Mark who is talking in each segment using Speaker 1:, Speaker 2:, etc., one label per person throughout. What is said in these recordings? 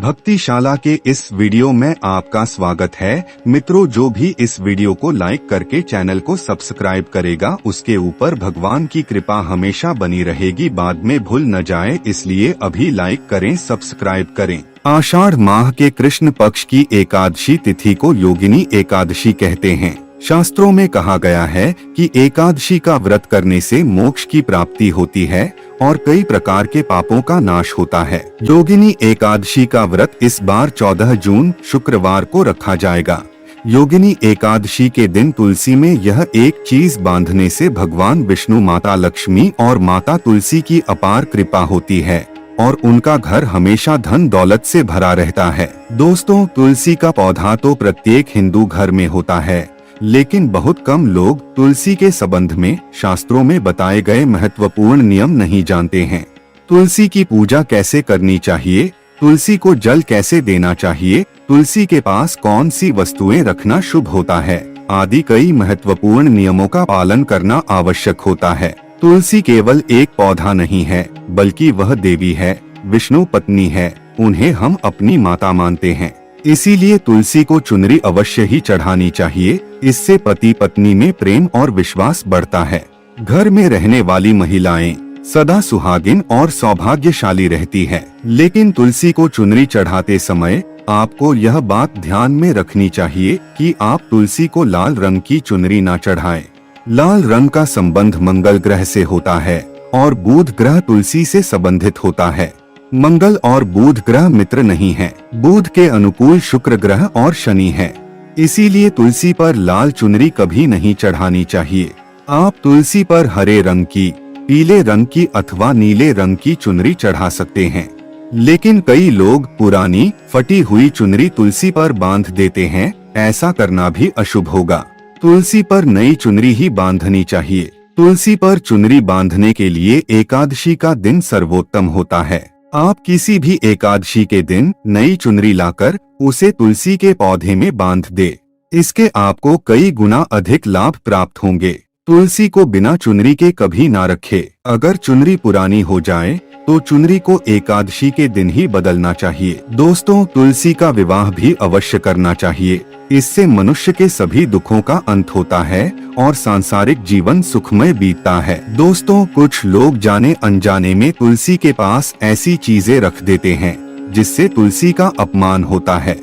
Speaker 1: भक्तिशाला के इस वीडियो में आपका स्वागत है। मित्रों, जो भी इस वीडियो को लाइक करके चैनल को सब्सक्राइब करेगा उसके ऊपर भगवान की कृपा हमेशा बनी रहेगी, बाद में भूल न जाए, इसलिए अभी लाइक करें, सब्सक्राइब करें। आषाढ़ माह के कृष्ण पक्ष की एकादशी तिथि को योगिनी एकादशी कहते हैं। शास्त्रों में कहा गया है कि एकादशी का व्रत करने से मोक्ष की प्राप्ति होती है और कई प्रकार के पापों का नाश होता है। योगिनी एकादशी का व्रत इस बार 14 जून शुक्रवार को रखा जाएगा। योगिनी एकादशी के दिन तुलसी में यह एक चीज बांधने से भगवान विष्णु, माता लक्ष्मी और माता तुलसी की अपार कृपा होती है और उनका घर हमेशा धन दौलत से भरा रहता है। दोस्तों, तुलसी का पौधा तो प्रत्येक हिंदू घर में होता है, लेकिन बहुत कम लोग तुलसी के संबंध में शास्त्रों में बताए गए महत्वपूर्ण नियम नहीं जानते हैं। तुलसी की पूजा कैसे करनी चाहिए, तुलसी को जल कैसे देना चाहिए, तुलसी के पास कौन सी वस्तुएं रखना शुभ होता है आदि कई महत्वपूर्ण नियमों का पालन करना आवश्यक होता है। तुलसी केवल एक पौधा नहीं है, बल्कि वह देवी है, विष्णु पत्नी है, उन्हें हम अपनी माता मानते हैं। इसीलिए तुलसी को चुनरी अवश्य ही चढ़ानी चाहिए। इससे पति पत्नी में प्रेम और विश्वास बढ़ता है। घर में रहने वाली महिलाएं सदा सुहागिन और सौभाग्यशाली रहती है। लेकिन तुलसी को चुनरी चढ़ाते समय आपको यह बात ध्यान में रखनी चाहिए कि आप तुलसी को लाल रंग की चुनरी न चढ़ाएं। लाल रंग का संबंध मंगल ग्रह से होता है और बुध ग्रह तुलसी से संबंधित होता है। मंगल और बुध ग्रह मित्र नहीं हैं। बुध के अनुकूल शुक्र ग्रह और शनि है। इसीलिए तुलसी पर लाल चुनरी कभी नहीं चढ़ानी चाहिए। आप तुलसी पर हरे रंग की, पीले रंग की अथवा नीले रंग की चुनरी चढ़ा सकते हैं। लेकिन कई लोग पुरानी फटी हुई चुनरी तुलसी पर बांध देते हैं। ऐसा करना भी अशुभ होगा। तुलसी पर नई चुनरी ही बांधनी चाहिए। तुलसी पर चुनरी बांधने के लिए एकादशी का दिन सर्वोत्तम होता है। आप किसी भी एकादशी के दिन नई चुनरी लाकर उसे तुलसी के पौधे में बांध दे। इसके आपको कई गुना अधिक लाभ प्राप्त होंगे। तुलसी को बिना चुनरी के कभी ना रखे। अगर चुनरी पुरानी हो जाए तो चुनरी को एकादशी के दिन ही बदलना चाहिए। दोस्तों, तुलसी का विवाह भी अवश्य करना चाहिए। इससे मनुष्य के सभी दुखों का अंत होता है और सांसारिक जीवन सुखमय बीतता है। दोस्तों, कुछ लोग जाने अनजाने में तुलसी के पास ऐसी चीजें रख देते हैं जिससे तुलसी का अपमान होता है।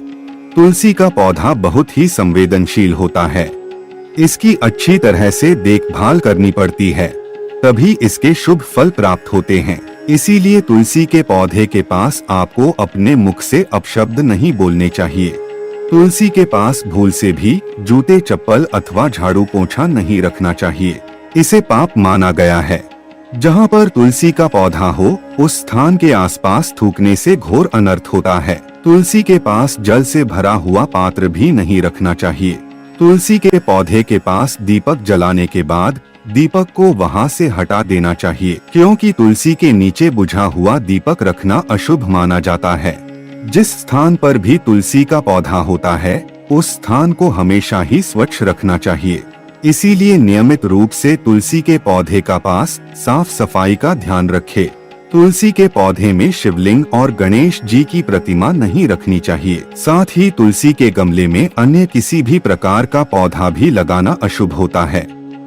Speaker 1: तुलसी का पौधा बहुत ही संवेदनशील होता है। इसकी अच्छी तरह से देखभाल करनी पड़ती है, तभी इसके शुभ फल प्राप्त होते हैं। इसीलिए तुलसी के पौधे के पास आपको अपने मुख से अपशब्द नहीं बोलने चाहिए। तुलसी के पास भूल से भी जूते, चप्पल अथवा झाड़ू पोंछा नहीं रखना चाहिए। इसे पाप माना गया है। जहाँ पर तुलसी का पौधा हो उस स्थान के आसपास थूकने से घोर अनर्थ होता है। तुलसी के पास जल से भरा हुआ पात्र भी नहीं रखना चाहिए। तुलसी के पौधे के पास दीपक जलाने के बाद दीपक को वहां से हटा देना चाहिए, क्योंकि तुलसी के नीचे बुझा हुआ दीपक रखना अशुभ माना जाता है। जिस स्थान पर भी तुलसी का पौधा होता है उस स्थान को हमेशा ही स्वच्छ रखना चाहिए। इसीलिए नियमित रूप से तुलसी के पौधे का पास साफ सफाई का ध्यान रखें। तुलसी के पौधे में शिवलिंग और गणेश जी की प्रतिमा नहीं रखनी चाहिए। साथ ही तुलसी के गमले में अन्य किसी भी प्रकार का पौधा भी लगाना अशुभ होता है।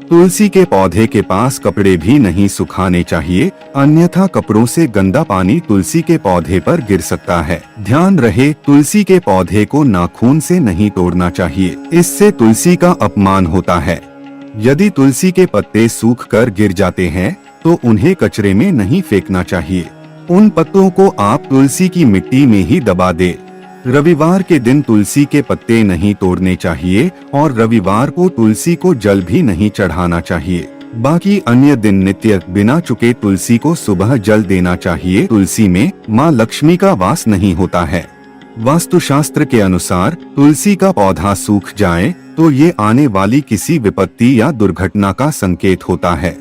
Speaker 1: तुलसी के पौधे के पास कपड़े भी नहीं सुखाने चाहिए, अन्यथा कपड़ों से गंदा पानी तुलसी के पौधे पर गिर सकता है। ध्यान रहे, तुलसी के पौधे को नाखून से नहीं तोड़ना चाहिए, इससे तुलसी का अपमान होता है। यदि तुलसी के पत्ते सूख कर गिर जाते हैं तो उन्हें कचरे में नहीं फेंकना चाहिए। उन पत्तों को आप तुलसी की मिट्टी में ही दबा दे। रविवार के दिन तुलसी के पत्ते नहीं तोड़ने चाहिए और रविवार को तुलसी को जल भी नहीं चढ़ाना चाहिए। बाकी अन्य दिन नित्य बिना चुके तुलसी को सुबह जल देना चाहिए। तुलसी में माँ लक्ष्मी का वास नहीं होता है। वास्तुशास्त्र के अनुसार तुलसी का पौधा सूख जाए तो ये आने वाली किसी विपत्ति या दुर्घटना का संकेत होता है।